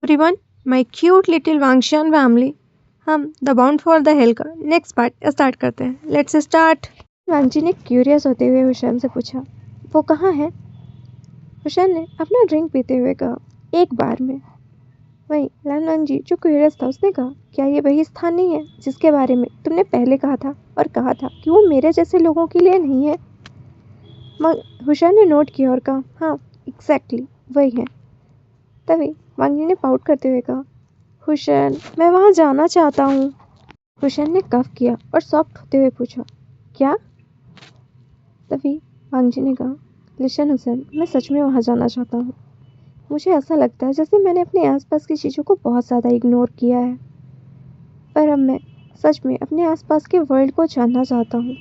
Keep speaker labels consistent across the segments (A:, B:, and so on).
A: Everyone, my cute little Wangshan family. हम the bound for the hill का next part start करते हैं। Let's start. वांगजी ने curious होते हुए हुसैन से पूछा, वो कहाँ है? हुसैन ने अपना ड्रिंक पीते हुए कहा, एक बार में। वहीं लान वांगजी जो क्यूरियस था उसने कहा, क्या ये वही स्थान नहीं है जिसके बारे में तुमने पहले कहा था और कहा था कि वो मेरे जैसे लोगों के लिए नहीं है? हुसैन ने नोट किया और कहा, हाँ एग्जैक्टली वही है। तभी वांगजी ने पाउट करते हुए कहा, हुसैन मैं वहाँ जाना चाहता हूँ। हुसैन ने कफ किया और सॉफ्ट होते हुए पूछा, क्या? तभी वांगजी ने कहा, लिशन हुसैन, मैं सच में वहाँ जाना चाहता हूँ। मुझे ऐसा लगता है जैसे मैंने अपने आसपास की चीज़ों को बहुत ज़्यादा इग्नोर किया है, पर अब मैं सच में अपने आसपास के वर्ल्ड को जानना चाहता हूँ।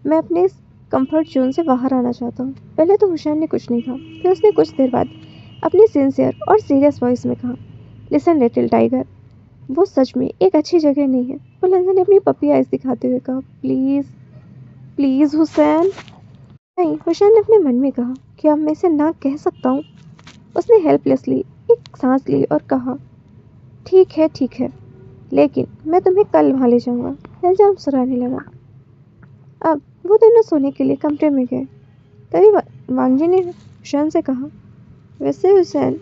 A: मैं अपने इस कंफर्ट जोन से बाहर आना चाहता हूँ। पहले तो हुसैन ने कुछ नहीं कहा, फिर उसने कुछ देर बाद अपनी सिंसियर और सीरियस वॉइस में कहा, लिसन लिटिल टाइगर, वो सच में एक अच्छी जगह नहीं है। वो लंदन ने अपनी पपी आइज दिखाते हुए कहा, प्लीज़ प्लीज़ हुसैन। नहीं, हुसैन ने अपने मन में कहा, क्या मैं इसे ना कह सकता हूँ? उसने हेल्पलेसली एक सांस ली और कहा, ठीक है, लेकिन मैं तुम्हें कल वहाँ ले जाऊँगा। लंजा मुस्कुराने लगा। अब वो दोनों सोने के लिए कमरे में गए। तभी वांगजी ने हुसैन से कहा, वैसे हुसैन,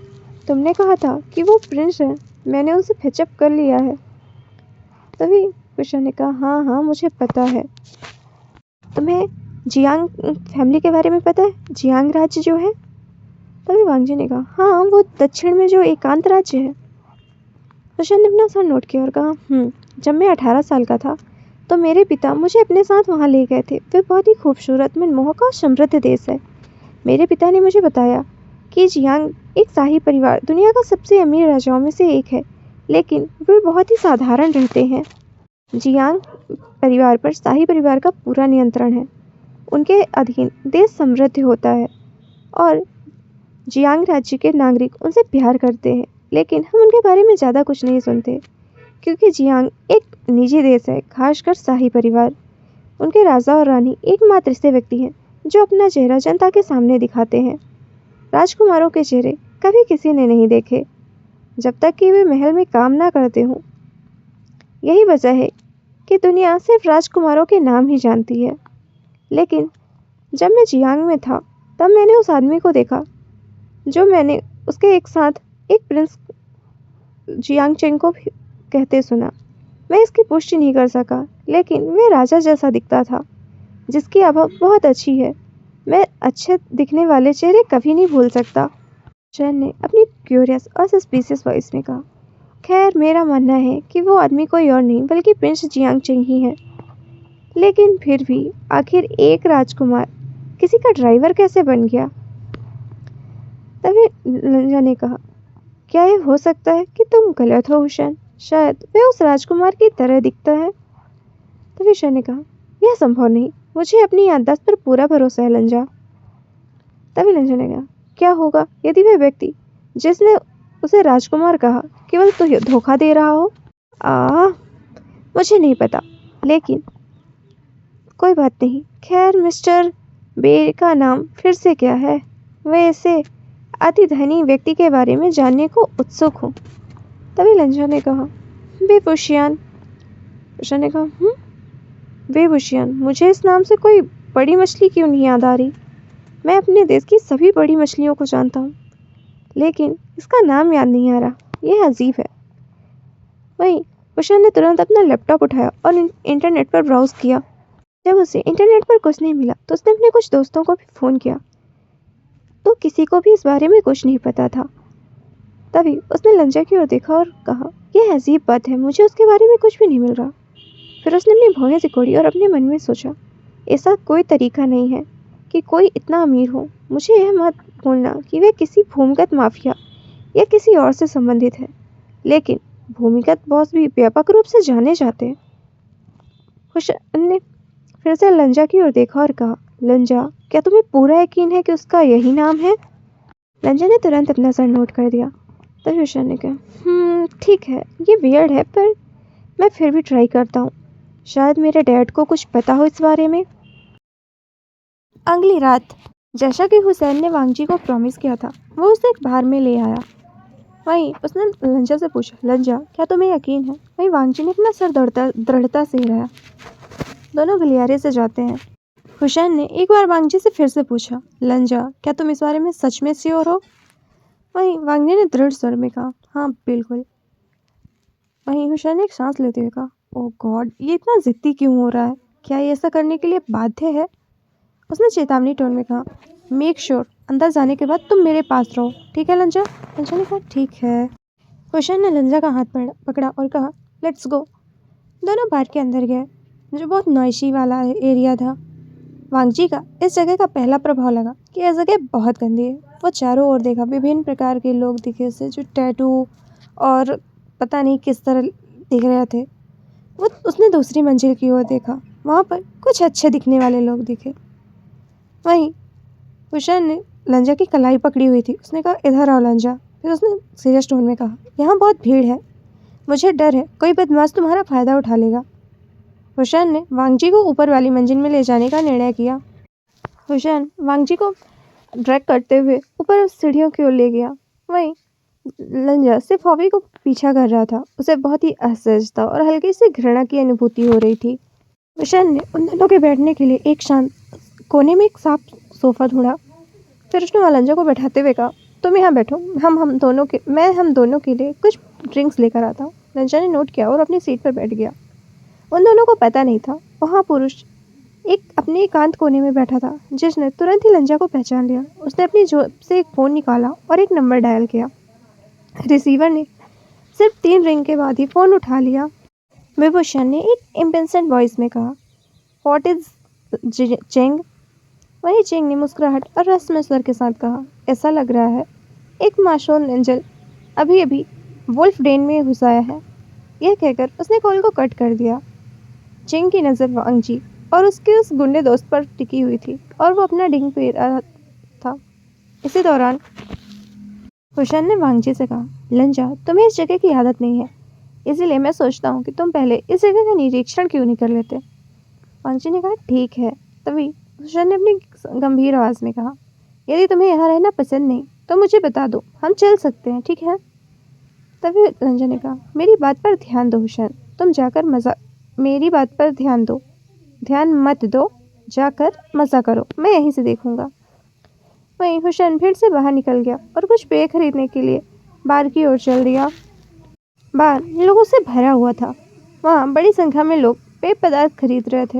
A: तुमने कहा था कि वो प्रिंस है, मैंने उसे फेचअप कर लिया है। तभी हुसैन ने कहा, हाँ मुझे पता है। तुम्हें जियांग फैमिली के बारे में पता है? जियांग राज्य जो है? तभी वांगजी ने कहा, हाँ वो दक्षिण में जो एकांत राज्य है। हुसैन ने अपना सर नोट किया और कहा, जब मैं 18 साल का था तो मेरे पिता मुझे अपने साथ वहाँ ले गए थे। वे बहुत ही खूबसूरत, मनमोहक और समृद्ध देश है। मेरे पिता ने मुझे बताया कि जियांग एक शाही परिवार दुनिया का सबसे अमीर राजाओं में से एक है, लेकिन वे बहुत ही साधारण रहते हैं। जियांग परिवार पर शाही परिवार का पूरा नियंत्रण है। उनके अधीन देश समृद्ध होता है और जियांग राज्य के नागरिक उनसे प्यार करते हैं, लेकिन हम उनके बारे में ज़्यादा कुछ नहीं सुनते क्योंकि जियांग एक निजी देश है, खासकर शाही परिवार। उनके राजा और रानी एकमात्र ऐसे व्यक्ति हैं जो अपना चेहरा जनता के सामने दिखाते हैं। राजकुमारों के चेहरे कभी किसी ने नहीं देखे जब तक कि वे महल में काम ना करते हों। यही वजह है कि दुनिया सिर्फ राजकुमारों के नाम ही जानती है। लेकिन जब मैं जियांग में था तब मैंने उस आदमी को देखा जो मैंने उसके एक साथ एक प्रिंस जियांग चेंग को भी कहते सुना। मैं इसकी पुष्टि नहीं कर सका, लेकिन वह राजा जैसा दिखता था जिसकी आभा बहुत अच्छी है। मैं अच्छे दिखने वाले चेहरे कभी नहीं भूल सकता। चैन ने अपनी क्यूरियस और सस्पिशियस वॉइस में कहा, खैर मेरा मानना है कि वो आदमी कोई और नहीं बल्कि प्रिंस जियांग चेंग ही है। लेकिन फिर भी आखिर एक राजकुमार किसी का ड्राइवर कैसे बन गया? तभी लंजा ने कहा, क्या ये हो सकता है कि तुम गलत हो हुसैन? शायद वह उस राजकुमार की तरह दिखता है। तभी शाह ने कहा, यह संभव नहीं, मुझे अपनी याददाश्त पर पूरा भरोसा है लंजा। तभी लंजा ने कहा, क्या होगा यदि वह व्यक्ति जिसने उसे राजकुमार कहा केवल तो धोखा दे रहा हो? मुझे नहीं पता, लेकिन कोई बात नहीं। खैर मिस्टर बे का नाम फिर से क्या है? वैसे अति धनी व्यक्ति के बारे में जानने को उत्सुक हूँ। तभी लंजा ने कहा, बेबुशियान। उषा ने कहा, बेबुशियान, मुझे इस नाम से कोई बड़ी मछली क्यों नहीं याद आ रही? मैं अपने देश की सभी बड़ी मछलियों को जानता हूँ, लेकिन इसका नाम याद नहीं आ रहा। यह अजीब है। वहीं उषा ने तुरंत अपना लैपटॉप उठाया और इंटरनेट पर ब्राउज किया। जब उसे इंटरनेट पर कुछ नहीं मिला तो उसने अपने कुछ दोस्तों को भी फ़ोन किया, तो किसी को भी इस बारे में कुछ नहीं पता था। तभी उसने लंजा की ओर देखा और कहा, यह अजीब बात है, मुझे उसके बारे में कुछ भी नहीं मिल रहा। फिर उसने अपनी भौहें सिकोड़ी और अपने मन में सोचा, ऐसा कोई तरीका नहीं है कि कोई इतना अमीर हो। मुझे यह मत बोलना कि वह किसी भूमिगत माफिया या किसी और से संबंधित है, लेकिन भूमिगत बॉस भी व्यापक रूप से जाने जाते हैं। हुसैन ने फिर से लंजा की ओर देखा और कहा, लंजा, क्या तुम्हें पूरा यकीन है कि उसका यही नाम है? लंजा ने तुरंत अपना सर नोट कर दिया। तभी हुसैन ने कहा, ठीक है, ये वियर्ड है, पर मैं फिर भी ट्राई करता हूँ। शायद मेरे डैड को कुछ पता हो इस बारे में। अगली रात जैसा कि हुसैन ने वांगजी को प्रॉमिस किया था, वो उसे एक बार में ले आया। वहीं उसने लंजा से पूछा, लंजा क्या तुम्हें यकीन है? वहीं वांगजी ने अपना सर दृढ़ता से हिलाया। दोनों गलियारे से जाते हैं। हुसैन ने एक बार वांगजी से फिर से पूछा, लंजा क्या तुम इस बारे में सच में श्योर हो? वहीं वांगजी ने दृढ़ स्वर में कहा, हाँ बिल्कुल। वहीं हुसैन ने एक सांस लेते हुए कहा, ओह गॉड, ये इतना जिद्दी क्यों हो रहा है? क्या ये ऐसा करने के लिए बाध्य है? उसने चेतावनी टोन में कहा, मेक श्योर अंदर जाने के बाद तुम मेरे पास रहो, ठीक है लंजा? लंजा ने कहा, ठीक है। हुसैन ने लंजा का हाथ पकड़ा और कहा, लेट्स गो। दोनों बार के अंदर गए, जो बहुत नॉइशी वाला एरिया था। वांगजी का इस जगह का पहला प्रभाव लगा कि यह जगह बहुत गंदी है। वो चारों ओर देखा, विभिन्न प्रकार के लोग दिखे उसे, जो टैटू और पता नहीं किस तरह दिख रहे थे। वो उसने दूसरी मंजिल की ओर देखा, वहाँ पर कुछ अच्छे दिखने वाले लोग दिखे। वहीं हुसैन ने लंजा की कलाई पकड़ी हुई थी। उसने कहा, इधर आओ लंजा। फिर उसने सीरियस टोन में कहा, यहाँ बहुत भीड़ है, मुझे डर है कोई बदमाश तुम्हारा फ़ायदा उठा लेगा। हुसैन ने वांगजी को ऊपर वाली मंजिल में ले जाने का निर्णय किया। हुसैन वांगजी को ड्रैग करते हुए ऊपर सीढ़ियों की ओर ले गया। वहीं लंजा सिर्फ हॉबी को पीछा कर रहा था। उसे बहुत ही असहजता और हल्की सी घृणा की अनुभूति हो रही थी। हुसैन ने उन दोनों के बैठने के लिए एक शांत कोने में एक साफ सोफा ढूंढा। फिर उसने लंजा को बैठाते हुए कहा, तुम यहाँ बैठो, हम दोनों के लिए कुछ ड्रिंक्स लेकर आता हूँ। लंजा ने नोट किया और अपनी सीट पर बैठ गया। उन दोनों को पता नहीं था वहाँ पुरुष एक अपने एकांत कोने में बैठा था, जिसने तुरंत ही लंजा को पहचान लिया। उसने अपनी जेब से एक फ़ोन निकाला और एक नंबर डायल किया। रिसीवर ने सिर्फ 3 रिंग के बाद ही फ़ोन उठा लिया। विभूषण ने एक इम्पेंसेंट वॉइस में कहा, व्हाट इज चेंग? वही चेंग ने मुस्कुराहट और रस्म स्वर के साथ कहा, ऐसा लग रहा है एक मासूम एंजल अभी अभी वुल्फ डेन में घुस आया है। यह कहकर उसने कॉल को कट कर दिया। चेंग की नज़र वांगजी और उसके उस गुंडे दोस्त पर टिकी हुई थी और वो अपना डिंग पी रहा था। इसी दौरान हुसैन ने वांगजी से कहा, लंजा तुम्हें इस जगह की आदत नहीं है, इसीलिए मैं सोचता हूँ कि तुम पहले इस जगह का निरीक्षण क्यों नहीं कर लेते? वांगजी ने कहा, ठीक है। तभी हुसैन ने अपनी गंभीर आवाज़ में कहा, यदि तुम्हें यहाँ रहना पसंद नहीं तो मुझे बता दो, हम चल सकते हैं, ठीक है? तभी लंजा ने कहा, मेरी बात पर ध्यान दो हुसैन, तुम जाकर मेरी बात पर ध्यान मत दो, जाकर मज़ा करो, मैं यहीं से देखूंगा। वहीं हुसैन भीड़ से बाहर निकल गया और कुछ पेय खरीदने के लिए बार की ओर चल दिया। बार लोगों से भरा हुआ था। वहाँ बड़ी संख्या में लोग पेय पदार्थ खरीद रहे थे।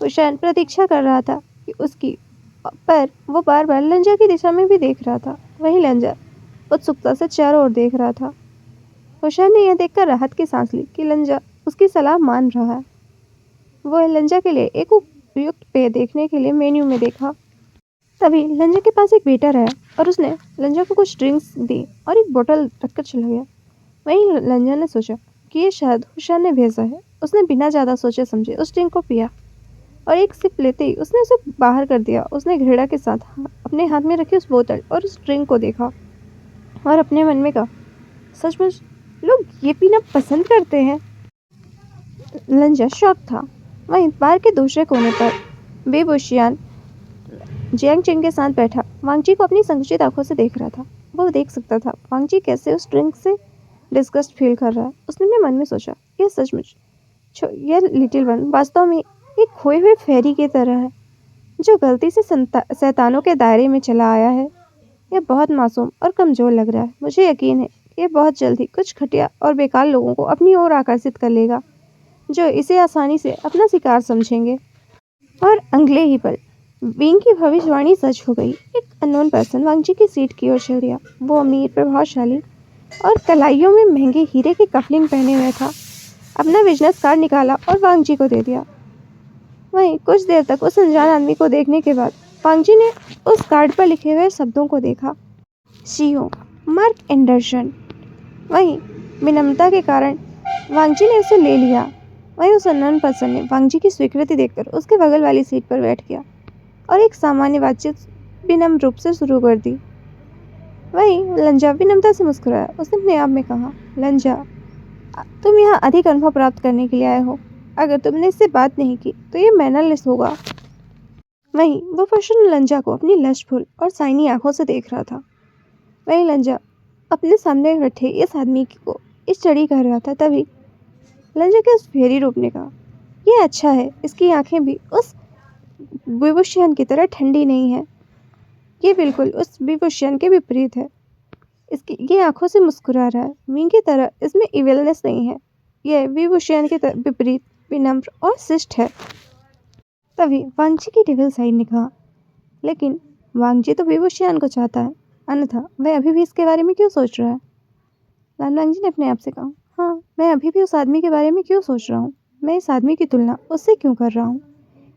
A: हुसैन प्रतीक्षा कर रहा था कि पर वो बार बार लंजा की दिशा में भी देख रहा था। वहीं लंजा उत्सुकता से चारों ओर देख रहा था। हुसैन ने यह देखकर राहत की सांस ली कि लंजा उसकी सलाह मान रहा है। वो लंजा के लिए एक उपयुक्त पेय देखने के लिए मेन्यू में देखा। तभी लंजा के पास एक वेटर आया और उसने लंजा को कुछ ड्रिंक्स दी और एक बोतल रखकर चला गया। वहीं लंजा ने सोचा कि ये शायद हुसैन ने भेजा है। उसने बिना ज़्यादा सोचे समझे उस ड्रिंक को पिया और एक सिप लेते ही उसने उसे बाहर कर दिया। उसने घृणा के साथ अपने हाथ में रखी उस बोतल और उस ड्रिंक को देखा और अपने मन में कहा, सचमुच लोग ये पीना पसंद करते हैं। लंजा शॉक था। वहीं बार के दूसरे कोने पर बेबुशियान जियांग चेंग के साथ बैठा वांगजी को अपनी संकुचित आंखों से देख रहा था। वो देख सकता था वांगजी कैसे उस ड्रिंक से डिस्गस्ट फील कर रहा है। उसने अपने मन में सोचा, यह सचमुच यह लिटिल वन वास्तव में एक खोए हुए फेरी की तरह है, जो गलती से शैतानों के दायरे में चला आया है। यह बहुत मासूम और कमज़ोर लग रहा है। मुझे यकीन है कि यह बहुत जल्द ही कुछ घटिया और बेकार लोगों को अपनी ओर आकर्षित कर लेगा, जो इसे आसानी से अपना शिकार समझेंगे। और अगले ही पल विंग की भविष्यवाणी सच हो गई। एक अननोन पर्सन वांगजी की सीट की ओर चल दिया। वो अमीर, प्रभावशाली और कलाइयों में महंगे हीरे की कफलिंग पहने हुए था। अपना बिजनेस कार्ड निकाला और वांगजी को दे दिया। वहीं कुछ देर तक उस अनजान आदमी को देखने के बाद वांगजी ने उस कार्ड पर लिखे हुए शब्दों को देखा, सीओ मार्क एंडरसन। वहीं विनम्रता के कारण वांगजी ने उसे ले लिया। वहीं उस अननोन पर्सन ने वांगजी की स्वीकृति देखकर उसके बगल वाली सीट पर बैठ गया और एक सामान्य बातचीत विनम्र रूप से शुरू कर दी। वहीं लंजा विनम्रता से मुस्कुराया। उसने अपने आप में कहा, लंजा तुम यहाँ अधिक अनुभव प्राप्त करने के लिए आए हो। अगर तुमने इससे बात नहीं की तो ये मैनरलेस होगा। वहीं वो पर्सन लंजा को अपनी लश्टफुल और साइनी आंखों से देख रहा था। वहीं लंजा अपने सामने बैठे इस आदमी को इस चढ़ी कर रहा था, तभी लंजा के उस फेरी रूप ने कहा, ये अच्छा है, इसकी आंखें भी उस विभूषण की तरह ठंडी नहीं है। ये बिल्कुल उस विभूषण के विपरीत है। इसकी ये आंखों से मुस्कुरा रहा है, मीन की तरह इसमें इविलनेस नहीं है। यह विभूषण के विपरीत विनम्र और शिष्ट है। तभी वांगजी की डेविल साइड ने कहा, लेकिन वांगजी तो विभूषण को चाहता है, अन्यथा वह अभी भी इसके बारे में क्यों सोच रहा है? लान वांगजी ने अपने आप से कहा, हाँ, मैं अभी भी उस आदमी के बारे में क्यों सोच रहा हूँ? मैं इस आदमी की तुलना उससे क्यों कर रहा हूँ?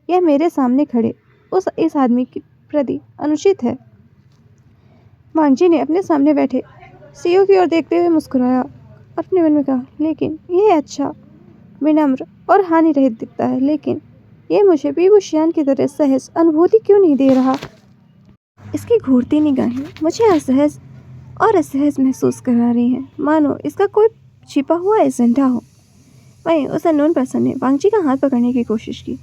A: यह मेरे सामने खड़े इस आदमी के प्रति अनुचित है। वांगजी ने अपने सामने बैठे सीओ की ओर देखते हुए मुस्कुराया, अपने मन में कहा, लेकिन यह अच्छा, विनम्र और हानि रहित दिखता है, लेकिन यह मुझे विभूषण की तरह सहज अनुभूति क्यों नहीं दे रहा? इसकी घूरती निगाहें मुझे असहज और असहज महसूस करा रही हैं, मानो इसका कोई छिपा हुआ एजेंडा हो। वहीं उस अननोन पर्सन ने वांगजी का हाथ पकड़ने की कोशिश की।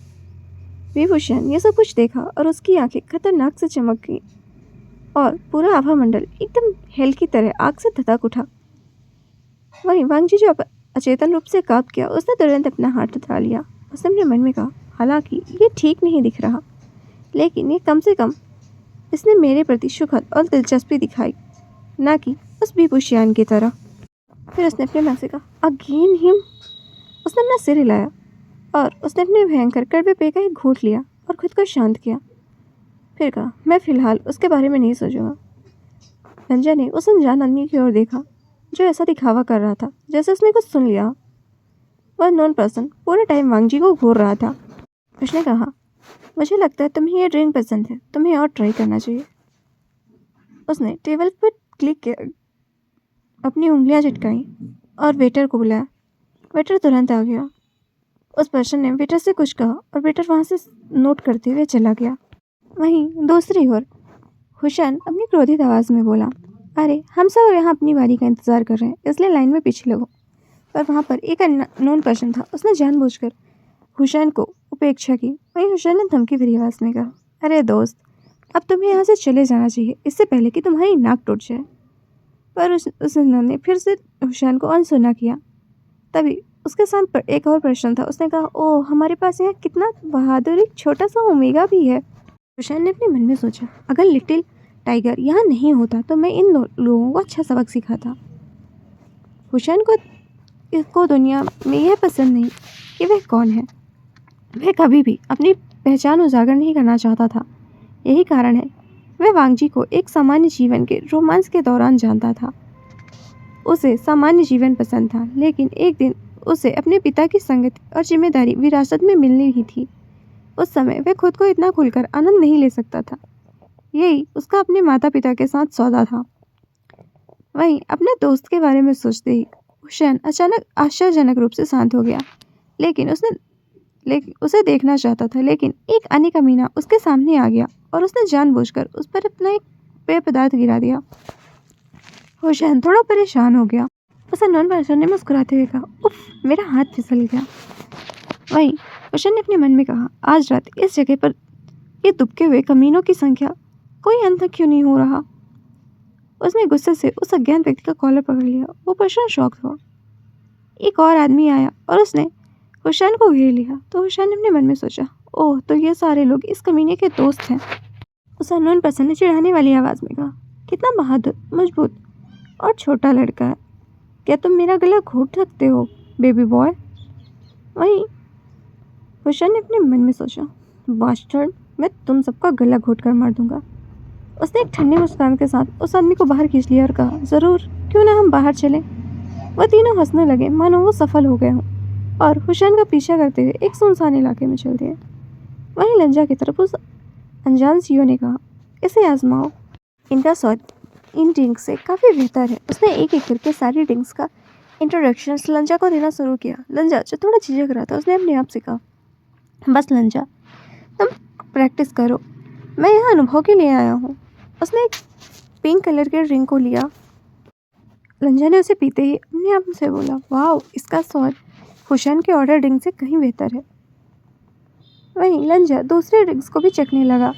A: विभूषण ये सब कुछ देखा और उसकी आंखें खतरनाक से चमक गई और पूरा आभा मंडल एकदम हेल की तरह आग से धधक उठा। वहीं वांगजी जो अचेतन रूप से कांप गया, उसने तुरंत अपना हाथ उठा लिया। उसने अपने मन में कहा, हालांकि ये ठीक नहीं दिख रहा, लेकिन ये कम से कम इसने मेरे प्रति सुखद और दिलचस्पी दिखाई, ना कि उस विभूषण की तरह। फिर उसने अपने मन से कहा, अगेन हिम। उसने अपना सिर हिलाया और उसने अपने भयंकर कड़वे पेय का एक घूंट लिया और खुद को शांत किया। फिर कहा, मैं फिलहाल उसके बारे में नहीं सोचूंगा। रंजा ने उस अनजान आदमी की ओर देखा जो ऐसा दिखावा कर रहा था जैसे उसने कुछ सुन लिया। वह नॉन पर्सन पूरे टाइम वांगजी को घूर रहा था। उसने कहा, मुझे लगता है तुम्हें ये ड्रिंक पसंद है, तुम्हें और ट्राई करना चाहिए। उसने टेबल पर क्लिक किया, अपनी उंगलियां चिटकाई और वेटर को बुलाया। वेटर तुरंत आ गया। उस पर्सन ने वेटर से कुछ कहा और वेटर वहाँ से नोट करते हुए चला गया। वहीं दूसरी ओर हुसैन अपनी क्रोधित आवाज़ में बोला, अरे हम सब यहाँ अपनी बारी का इंतज़ार कर रहे हैं, इसलिए लाइन में पीछे लगो। पर वहाँ पर एक अननोन पर्सन था। उसने जानबूझकर हुसैन को उपेक्षा की। वहीं हुसैन ने धमकी भरी आवाज़ में कहा, अरे दोस्त, अब तुम्हें यहाँ से चले जाना चाहिए, इससे पहले कि तुम्हारी नाक टूट जाए। पर उस ने फिर से हुसैन को अनसुना किया। तभी उसके साथ पर एक और प्रश्न था। उसने कहा, ओह, हमारे पास यहाँ कितना बहादुर एक छोटा सा ओमेगा भी है। हुसैन ने अपने मन में सोचा, अगर लिटिल टाइगर यहाँ नहीं होता तो मैं इन लोगों को अच्छा सबक सिखाता। हुसैन को दुनिया में यह पसंद नहीं कि वह कौन है। वह कभी भी अपनी पहचान उजागर नहीं करना चाहता था। यही कारण है वह वांगजी को एक सामान्य जीवन के रोमांस के दौरान जानता था। उसे सामान्य जीवन पसंद था, लेकिन एक दिन उसे अपने पिता की संगति और जिम्मेदारी विरासत में मिलनी ही थी। उस समय वह खुद को इतना खुलकर आनंद नहीं ले सकता था। यही उसका अपने माता पिता के साथ सौदा था। वहीं अपने दोस्त के बारे में सोचते ही हुसैन अचानक आश्चर्यजनक रूप से शांत हो गया। लेकिन उसे देखना चाहता था, लेकिन एक अन्य कमीना उसके सामने आ गया और उसने जानबूझकर उस पर अपना एक पेय पदार्थ गिरा दिया। हुसैन थोड़ा परेशान हो गया। उस अननोन पर्सन ने मुस्कुराते हुए कहा, उफ, मेरा हाथ फिसल गया। वहीं हुसैन ने अपने मन में कहा, आज रात इस जगह पर ये दुबके हुए कमीनों की संख्या कोई अंत क्यों नहीं हो रहा। उसने गुस्से से उस अज्ञात व्यक्ति का कॉलर पकड़ लिया। वो पर्सन शॉक हुआ। एक और आदमी आया और उसने हुसैन को घेर लिया। तो हुसैन ने अपने मन में सोचा, ओह, तो ये सारे लोग इस कमीने के दोस्त हैं। उस अननोन पर्सन ने चिढ़ाने वाली आवाज़ में कहा, कितना बहादुर, मजबूत और छोटा लड़का है, क्या तुम मेरा गला घोट सकते हो बेबी बॉय। वहीं हुसैन ने अपने मन में सोचा, बास्टर्ड, मैं तुम सबका गला घोट कर मार दूंगा। उसने एक ठंडी मुस्कान के साथ उस आदमी को बाहर खींच लिया और कहा, ज़रूर, क्यों ना हम बाहर चलें। वह तीनों हंसने लगे मानो वो सफल हो गए हों और हुसैन का पीछा करते हुए एक सुनसान इलाके में चल दिए। वहीं लंजा की तरफ उस अनजान सीओ ने कहा, इसे आजमाओ, इनका स्वाद इन ड्रिंक्स से काफ़ी बेहतर है। उसने एक एक करके सारी ड्रिंक्स का इंट्रोडक्शन लंजा को देना शुरू किया। लंजा जो थोड़ा झिझक रहा था, उसने अपने आप से कहा, बस लंजा, तुम प्रैक्टिस करो, मैं यहाँ अनुभव के लिए आया हूँ। उसने एक पिंक कलर के ड्रिंक को लिया। लंजा ने उसे पीते ही अपने आप से बोला, वाह, इसका स्वाद हुसैन के ऑर्डर ड्रिंक से कहीं बेहतर है। वहीं लंजा दूसरे ड्रिंक्स को भी चखने लगा।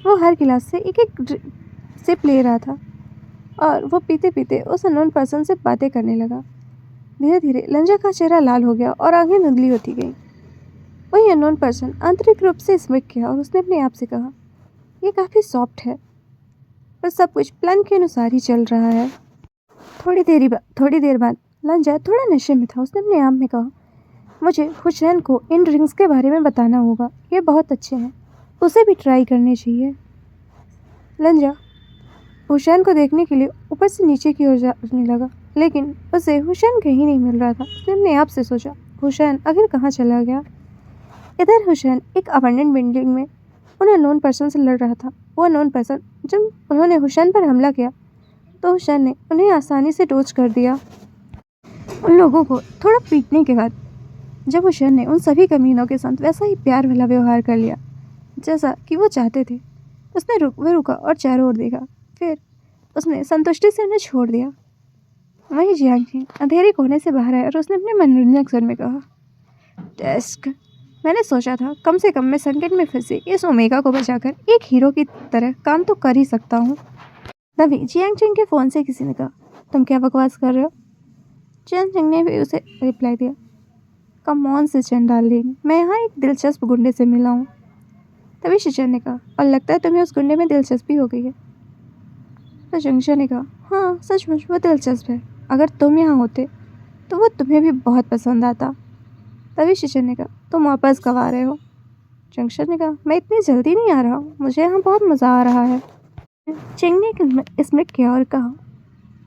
A: वो हर गिलास से एक एक सिप ले रहा था। और वो पीते पीते उस अननोन पर्सन से बातें करने लगा। धीरे धीरे लंजा का चेहरा लाल हो गया और आंखें धुंधली होती गई। वही अननोन पर्सन आंतरिक रूप से स्मित किया और उसने अपने आप से कहा, ये काफ़ी सॉफ्ट है, पर सब कुछ प्लान के अनुसार ही चल रहा है। थोड़ी देर बाद लंजा थोड़ा नशे में था। उसने अपने आप में कहा, मुझे हुसैन को इन ड्रिंक्स के बारे में बताना होगा, ये बहुत अच्छे हैं, उसे भी ट्राई करने चाहिए। लंजा हुसैन को देखने के लिए ऊपर से नीचे की ओर जाने लगा, लेकिन उसे हुसैन कहीं नहीं मिल रहा था। उसने अपने आप से सोचा, हुसैन आखिर कहाँ चला गया। इधर हुसैन एक अबंडेंट बिल्डिंग में उन अननोन पर्सन से लड़ रहा था। वो अननोन पर्सन जब उन्होंने हुसैन पर हमला किया तो हुसैन ने उन्हें आसानी से डोज कर दिया। उन लोगों को थोड़ा पीटने के बाद जब हुसैन ने उन सभी कमीनों के साथ वैसा ही प्यार वाला व्यवहार कर लिया जैसा कि वो चाहते थे, उसने रुका और चारों ओर देखा। फिर उसने संतुष्टि से उन्हें छोड़ दिया। वहीं जियांग अंधेरे कोने से बाहर आया और उसने अपने मनोरंजक स्वर में कहा, डेस्क, मैंने सोचा था कम से कम मैं संकट में फंसे इस ओमेगा को बचाकर एक हीरो की तरह काम तो कर ही सकता हूँ। तभी जियांग के फ़ोन से किसी ने कहा, तुम क्या बकवास कर रहे हो। जियांग ने भी उसे रिप्लाई दिया, कम ऑन सिचन डार्लिंग, मैं यहाँ एक दिलचस्प गुंडे से मिला हूँ। तभी शिचन ने कहा, और लगता है तुम्हें उस गुंडे में दिलचस्पी हो गई है। तो जंक्शन ने कहा, हाँ सचमुच वो दिलचस्प है, अगर तुम यहाँ होते तो वो तुम्हें भी बहुत पसंद आता। तभी शिचन ने कहा, तुम वापस कब आ रहे हो। जंक्शन ने कहा, मैं इतनी जल्दी नहीं आ रहा हूँ, मुझे यहाँ बहुत मज़ा आ रहा है। चिंग ने स्मिट किया और कहा,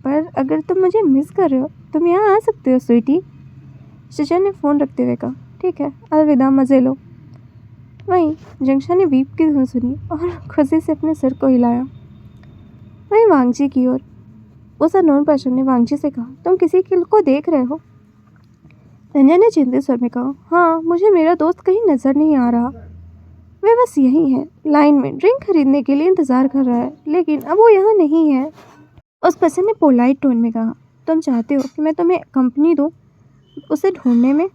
A: पर अगर तुम मुझे मिस कर रहे हो तुम यहाँ आ सकते हो स्वीटी। शिचन ने फ़ोन रखते हुए कहा, ठीक है, अलविदा, मज़े लो। वहीं जंक्शन ने बीप की धुन सुनी और खुशी से अपने सिर को हिलाया। वहीं वांगजी की ओर उस अननोन पर्सन ने वांगजी से कहा, तुम किसी को देख रहे हो। रंजन ने चिंतित स्वर में कहा, हाँ, मुझे मेरा दोस्त कहीं नज़र नहीं आ रहा। वह बस यहीं है, लाइन में ड्रिंक खरीदने के लिए इंतज़ार कर रहा है, लेकिन अब वो यहाँ नहीं है। उस पर्सन ने पोलाइट टोन में कहा, तुम चाहते हो कि मैं तुम्हें कंपनी दूँ उसे ढूंढने में।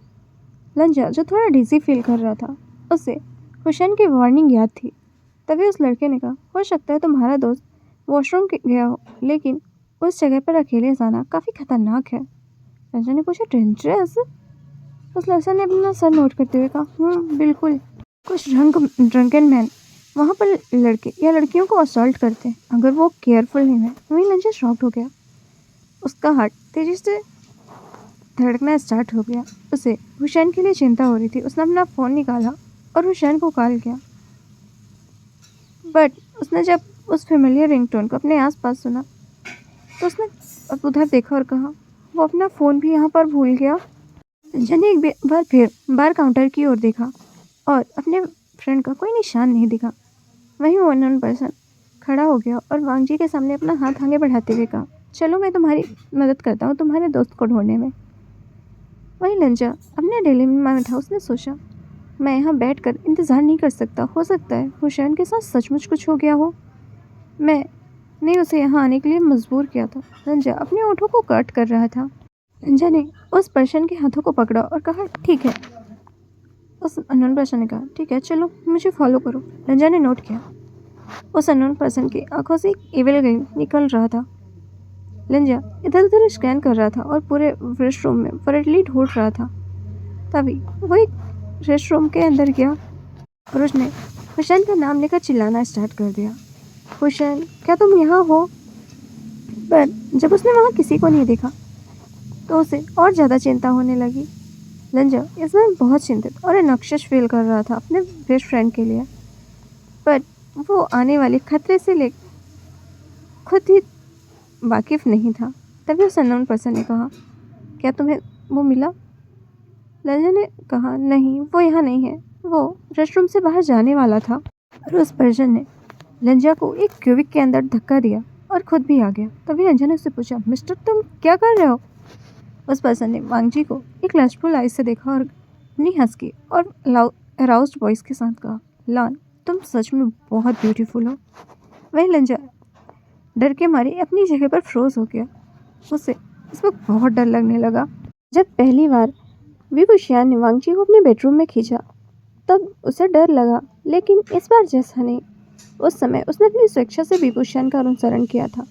A: लंजा जो थोड़ा डिजी फील कर रहा था, उसे हुसैन की वार्निंग याद थी। तभी उस लड़के ने कहा, हो सकता है तुम्हारा दोस्त वॉशरूम गया हो, लेकिन उस जगह पर अकेले जाना काफ़ी खतरनाक है। लंजा ने पूछा, डेंजरस। उस लड़के ने अपना सर नोट करते हुए कहा, बिल्कुल, कुछ ड्रंकन मैन वहाँ पर लड़के या लड़कियों को असॉल्ट करते हैं अगर वो केयरफुल नहीं है। वहीं लंजा शॉक्ड हो गया। उसका हार्ट तेजी से धड़कना स्टार्ट हो गया। उसे हुसैन के लिए चिंता हो रही थी। उसने अपना फ़ोन निकाला और हुसैन को कॉल किया, बट उसने जब उस फेमिलियर रिंगटोन को अपने आसपास सुना तो उसने अब उधर देखा और कहा, वो अपना फ़ोन भी यहाँ पर भूल गया। जन एक बार फिर बार काउंटर की ओर देखा और अपने फ्रेंड का कोई निशान नहीं दिखा। वहीं वो अननोन पर्सन खड़ा हो गया और वांगजी के सामने अपना हाथ आगे बढ़ाते हुए कहा, चलो मैं तुम्हारी मदद करता हूँ तुम्हारे दोस्त को ढूंढने में। वहीं लंजा अपने डिलेमा में था। उसने सोचा, मैं यहाँ बैठकर इंतज़ार नहीं कर सकता, हो सकता है हुसैन के साथ सचमुच कुछ हो गया हो। मैंने उसे यहाँ आने के लिए मजबूर किया था। लंजा अपने होठों को काट कर रहा था। लंजा ने उस पर्सन के हाथों को पकड़ा और कहा, ठीक है। उस अननोन पर्सन ने कहा, ठीक है, चलो मुझे फॉलो करो। लंजा ने नोट किया, उस अननोन पर्सन की आंखों से एविल ग्लिम निकल रहा था। लंजा इधर उधर स्कैन कर रहा था और पूरे रेस्ट रूम में फरटली ढूंढ रहा था। तभी वो एक रेस्ट रूम के अंदर गया और उसने हुसैन का नाम लेकर चिल्लाना स्टार्ट कर दिया, हुसैन, क्या तुम यहाँ हो। पर जब उसने वहाँ किसी को नहीं देखा तो उसे और ज़्यादा चिंता होने लगी। लंजा इस बार बहुत चिंतित और नक्शश फील कर रहा था अपने बेस्ट फ्रेंड के लिए, पर वो आने वाले खतरे से ले खुद ही वाकिफ़ नहीं था। तभी उस अननोन पर्सन ने कहा, क्या तुम्हें वो मिला। लंजा ने कहा, नहीं, वो यहाँ नहीं है, वो रेस्टरूम से बाहर जाने वाला था। और उस पर्सन ने लंजा को एक क्यूबिक के अंदर धक्का दिया और खुद भी आ गया। तभी लंजा ने उससे पूछा, मिस्टर, तुम क्या कर रहे हो। उस पर्सन ने वांगजी को एक लस्टफुल आइज से देखा और अपनी हंस की और अराउज्ड वॉइस के साथ कहा, लान, तुम सच में बहुत ब्यूटीफुल हो। वही लंजा डर के मारे अपनी जगह पर फ्रोज हो गया। उसे इस वक्त बहुत डर लगने लगा। जब पहली बार विभूषियान ने वांगजी को अपने बेडरूम में खींचा तब उसे डर लगा, लेकिन इस बार जैसा नहीं। उस समय उसने अपनी स्वेच्छा से विभूषियान का अनुसरण किया था।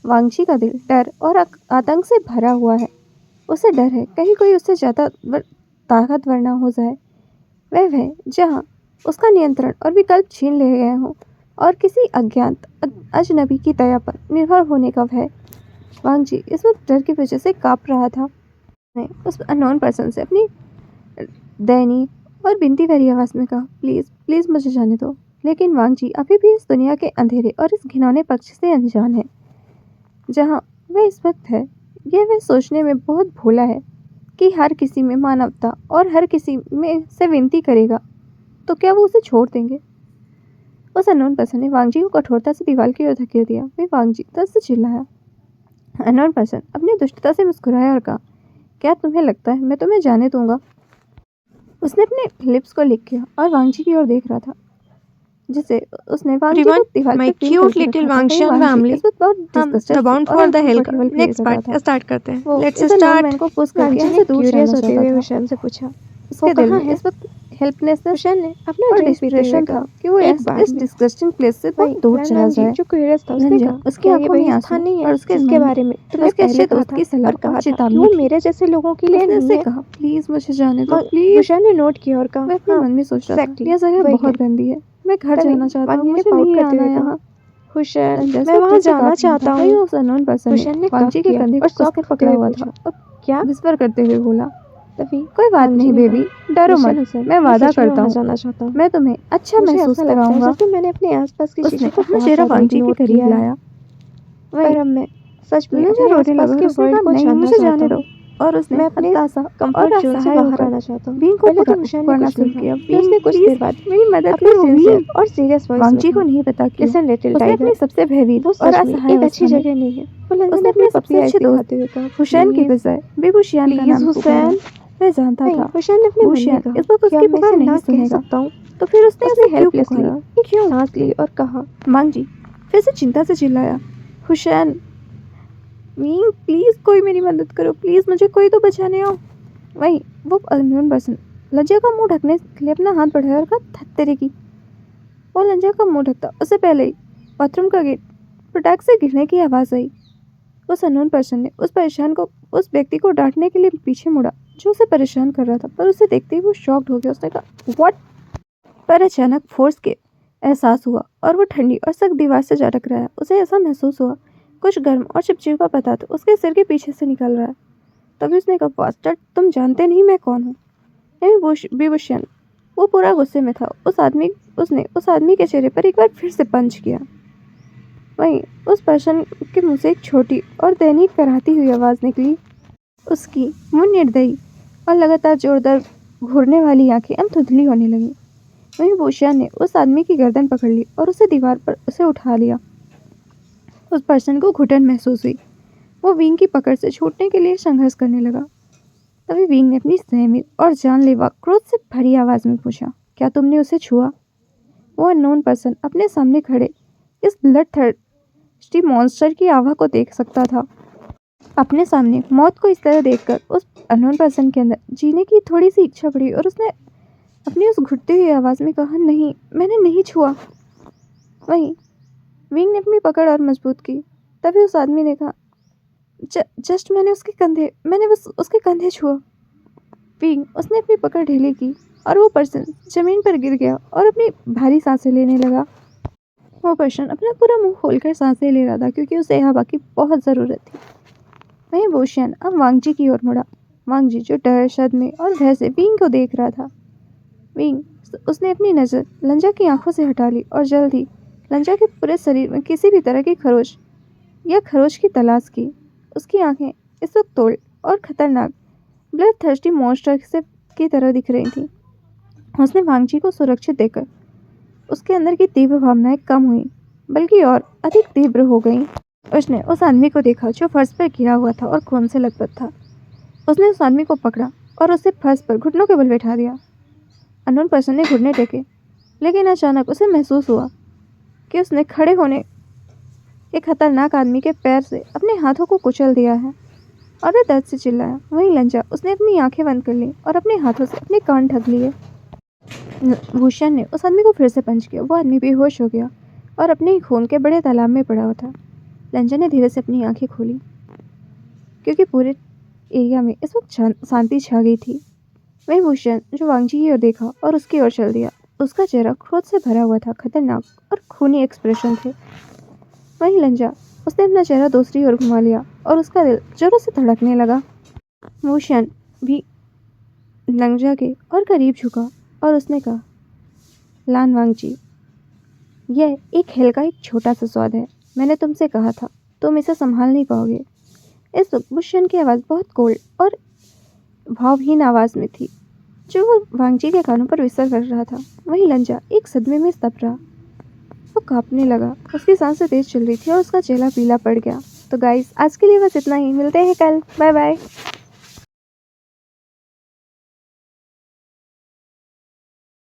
A: वांगची का दिल डर और आतंक से भरा हुआ है। उसे डर है कहीं कोई उससे ज़्यादा ताकतवर ना हो जाए। वह है जहाँ उसका नियंत्रण और विकल्प छीन ले गए हों और किसी अज्ञात अजनबी की दया पर निर्भर होने का भय। वांगजी इस वक्त डर की वजह से काँप रहा था। उसने उस अननोन पर्सन से अपनी दयनीय और बिनती भरी आवाज़ में कहा, प्लीज़ प्लीज़ मुझे जाने दो। लेकिन वांगजी अभी भी इस दुनिया के अंधेरे और इस घिनौने पक्ष से अनजान है जहाँ वह इस वक्त है। यह वह सोचने में बहुत भोला है कि हर किसी में मानवता और हर किसी में से विनती करेगा तो क्या वो उसे छोड़ देंगे। उस अननोन पर्सन ने वांगजी को कठोरता से दीवार की ओर धकेल दिया। वे वांगजी दर्द से चिल्लाया। अननोन पर्सन अपनी दुष्टता से मुस्कुराया और कहा, क्या तुम्हें लगता है मैं तुम्हें जाने दूंगा? उसने अपने लिप्स को लिक किया और वांगजी की ओर देख रहा था जिसे उसने वांगजी को दीवार
B: माय
A: पे पिन
B: क्यूट
A: करके
B: लिटिल
A: रखा था।
B: वांगशियन
A: वांगजी
B: फैमिली,
A: इस वक्त बहुत
B: हम
A: disgusted
B: द बाउंड
A: और
B: फॉर द हेल का
A: uncomfortable feel
B: नेक्स्ट
A: कर रहा
B: पार्ट
A: था।
B: स्टार्ट करते हैं।
A: वो
B: लेट्स
A: इस
B: स्टार्ट।
A: मैन को पुश करके
B: वांगजी
A: यहाँ
B: ने
A: से दूर
B: क्यूरियस
A: जाना
B: होते
A: चाहता
B: हुए
A: था।
B: हुसैन से पूछा,
A: उसके
B: वो
A: दिल
B: कहाँ
A: में
B: है?
A: इस वक्त हेल्पलेसनेस
B: हुसैन ने अपना
A: और
B: ड्रिंक पीते हुए
A: डिस्परेशन था
B: कहा,
A: कि वो
B: एक
A: इस
B: बार में
A: डिस्गस्टिंग प्लेस से
B: वही
A: बहुत दूर चला
B: वांगजी
A: जाए।
B: जो क्यूरियस था उसने
A: लंजा
B: कहा,
A: उसकी
B: क्या ये
A: आंखों में
B: वही
A: आंसू
B: स्थान नहीं है
A: और उसके
B: जिसके
A: मन
B: बारे में तुमने
A: उसके
B: पहले
A: अच्छे
B: कहा
A: दोस्त
B: था
A: की सलाह
B: और
A: और
B: कहा था कि
A: चेतावनी
B: वो
A: थी।
B: मेरे जैसे लोगों के लिए
A: उसने
B: नहीं
A: उससे
B: है?
A: कहा, प्लीज मुझे जाने दो प्लीज।
B: हुसैन ने नोट किया और कहा,
A: मैं अपने
B: हाँ,
A: मन में सोच रहा था
B: exactly,
A: यह जगह
B: वही
A: बहुत
B: है।
A: गंदी है, मैं घर
B: तभी
A: जाना चाहता हूँ,
B: वांगजी ने
A: मुझे
B: पाउट
A: नहीं
B: करते
A: आना
B: हुए कहा,
A: यहाँ।
B: हुसैन
A: लंजा
B: मैं वहाँ
A: फिर से
B: जाना
A: काँप रहा
B: चाहता
A: था। वहीं
B: हूँ।
A: उस अननोन पर्सन
B: हुसैन
A: ने
B: ने
A: वांगजी
B: कफ
A: के
B: किया
A: कंधे को
B: और
A: कस
B: सॉफ्ट
A: कर
B: होते
A: पकड़ा
B: हुए
A: हुआ
B: पूछा,
A: था और
B: क्या?
A: विस्पर करते हुए बोला,
B: तभी
A: कोई बात
B: वांगजी
A: नहीं
B: ने
A: बेबी,
B: कहा,
A: डरो
B: लिसन
A: मत,
B: हुसैन,
A: मैं वादा
B: सच में
A: करता
B: वहाँ
A: हूँ
B: जाना चाहता हूँ।
A: मैं तुम्हें अच्छा
B: मुझे
A: महसूस
B: ऐसा लगता है
A: कराऊंगा।
B: जैसे मैंने अपने आसपास की
A: उसने
B: चीज़ों को
A: अपना
B: बहुत
A: चेहरा
B: ज़्यादा
A: वांगजी के
B: इग्नोर
A: करीब
B: किया है
A: लाया। वही
B: और अब मैं सच में
A: लंजा
B: अपने
A: रोने
B: आसपास
A: लगा
B: के
A: और उसने
B: वर्ल्ड
A: कहा,
B: को
A: नहीं
B: जानना
A: मुझे
B: चाहता
A: जाने दो।
B: हूँ।
A: और उसने
B: मैं अपने
A: हताशा और
B: कंफर्ट जोन से
A: असहाय
B: बाहर
A: होकर
B: आना चाहता हूँ।
A: बीन को
B: पहले तो हुसैन ने
A: पुकारना
B: कुछ नहीं
A: शुरू
B: कहा,
A: किया।
B: फिर उसने कुछ देर बाद
A: मेरी मदद
B: अपने
A: करो
B: सिंसियर
A: बीन।
B: और सीरियस वॉइस में
A: वांगजी को
B: कहा,
A: नहीं पता क्यों
B: लिसन लिटिल
A: उसने अपनी
B: टाइगर,
A: सबसे भयभीत
B: वो
A: और
B: सच में
A: असहाय
B: एक अच्छी
A: अवस्था में
B: जगह नहीं है। वो लंजा
A: उसने
B: ने अपनी
A: अपने सबसे
B: पपी
A: अच्छे
B: ऐसे
A: दोस्त
B: दिखाते हुए कहा,
A: हुसैन के
B: प्लीज
A: बजाय बेबूशियान का
B: प्लीज
A: नाम पुकारा।
B: हुसैन।
A: वह जानता
B: नहीं,
A: था
B: हुसैन ने अपने मन में
A: बूशियान
B: कहा,
A: इस वक्त
B: क्या
A: उसकी
B: मैं
A: पुकार
B: इसे
A: नहीं
B: ना कह
A: सुनेगा।
B: सकता हूँ?
A: तो फिर उसने
B: उसने
A: उसे क्यों
B: हेल्पलेसली
A: पुकारा?
B: एक
A: क्यों?
B: सांस ली और कहा,
A: मांगजी फिर से चिंता से चिल्लाया, हुसैन मीन प्लीज कोई मेरी मदद करो, प्लीज मुझे कोई तो बचाने आओ। वही वो अननोन पर्सन लंजा का मुंह ढकने के लिए अपना हाथ बढ़ाया और कहा, "धत तेरे की।" वो लंजा का मुंह ढकता उससे पहले ही बाथरूम का गेट पटाख से गिरने की आवाज़ आई। उस अननोन पर्सन ने उस व्यक्ति को डांटने के लिए पीछे मुड़ा जो उसे परेशान कर रहा था, पर उसे देखते ही वो शॉक्ड हो गया। उसने कहा, व्हाट? पर अचानक फोर्स के एहसास हुआ और वो ठंडी और सख्त दीवार से जा टकराया। उसे ऐसा महसूस हुआ कुछ गर्म और चिपचिपा पदार्थ उसके सिर के पीछे से निकल रहा है। तभी उसने कहा, बास्टर्ड, तुम जानते नहीं मैं कौन हूँ। विभूषण वो पूरा गुस्से में था। उसने उस आदमी के चेहरे पर एक बार फिर से पंच किया। वहीं उस पर्सन के मुंह से एक छोटी और दयनीय कराहती हुई आवाज़ निकली। उसकी मुंह निर्दयी और लगातार जोरदार घूरने वाली आंखें अब धुंधली होने लगीं। वहीं भूषण ने उस आदमी की गर्दन पकड़ ली और उसे दीवार पर उसे उठा लिया। उस पर्सन को घुटन महसूस हुई। वो विंग की पकड़ से छूटने के लिए संघर्ष करने लगा। तभी विंग ने अपनी संयमित और जानलेवा क्रोध से भरी आवाज़ में पूछा, क्या तुमने उसे छुआ? वो अननोन पर्सन अपने सामने खड़े इस ब्लडथर्स्टी मॉन्स्टर की आभा को देख सकता था। अपने सामने मौत को इस तरह देखकर उस अननोन पर्सन के अंदर जीने की थोड़ी सी इच्छा बढ़ी और उसने अपनी उस घुटती हुई आवाज़ में कहा, नहीं, मैंने नहीं छुआ। वहीं विंग ने अपनी पकड़ और मजबूत की। तभी उस आदमी ने कहा, जस्ट मैंने बस उसके कंधे छुआ। विंग उसने अपनी पकड़ ढीली की और वो पर्सन जमीन पर गिर गया और अपनी भारी सांसें लेने लगा। वो पर्सन अपना पूरा मुंह खोलकर सांसें ले रहा था क्योंकि उसे हवा की बहुत ज़रूरत थी। वहीं भूषण अब वांगजी की ओर मुड़ा। वांगजी जो डर, सदमे और भय से विंग को देख रहा था। विंग उसने अपनी नज़र लंजा की आंखों से हटा ली और जल्द ही लंजा के पूरे शरीर में किसी भी तरह की खरोच की तलाश की। उसकी आंखें इस वक्त तोड़ और खतरनाक ब्लड थर्स्टी मॉन्स्टर की तरह दिख रही थी। उसने वांगजी को सुरक्षित देकर उसके अंदर की तीव्र भावनाएं कम हुई बल्कि और अधिक तीव्र हो गईं। उसने उस आदमी को देखा जो फर्श पर गिरा हुआ था और खून से लथपथ था। उसने उस आदमी को पकड़ा और उसे फर्श पर घुटनों के बल बैठा दिया। अननोन पर्सन ने घुटने टेके, लेकिन अचानक उसे महसूस हुआ कि उसने खड़े होने एक खतरनाक आदमी के पैर से अपने हाथों को कुचल दिया है और वह दर्द से चिल्लाया। वहीं लंजा उसने अपनी आंखें बंद कर ली और अपने हाथों से अपने कान ढक लिए। भूषण ने उस आदमी को फिर से पंच किया। वो आदमी बेहोश हो गया और अपने ही खून के बड़े तालाब में पड़ा हुआ था।
B: लंजा ने धीरे से अपनी आंखें खोली क्योंकि पूरे एरिया में इस वक्त शांति छा गई थी। वही भूषण जो वांगजी की ओर देखा और उसकी ओर चल दिया। उसका चेहरा क्रोध से भरा हुआ था, खतरनाक और खूनी एक्सप्रेशन थे। वही लंजा, उसने अपना चेहरा दूसरी ओर घुमा लिया और उसका दिल जोरों से धड़कने लगा। भूषण भी लंजा के और करीब झुका और उसने कहा, लान वांगजी, यह एक हेल का एक छोटा सा स्वाद है। मैंने तुमसे कहा था, तुम इसे संभाल नहीं पाओगे। इस वक्त भूषण की आवाज़ बहुत कोल्ड और भावहीन आवाज़ में थी, जो वो वांगजी के कानों पर विस्तार कर रहा था। वही लंजा एक सदमे में स्तब्ध रहा। वो कांपने लगा, उसकी सांसें तेज चल रही थी और उसका चेहरा पीला पड़ गया। तो गाइस, आज के लिए बस इतना ही। मिलते हैं कल। Bye bye.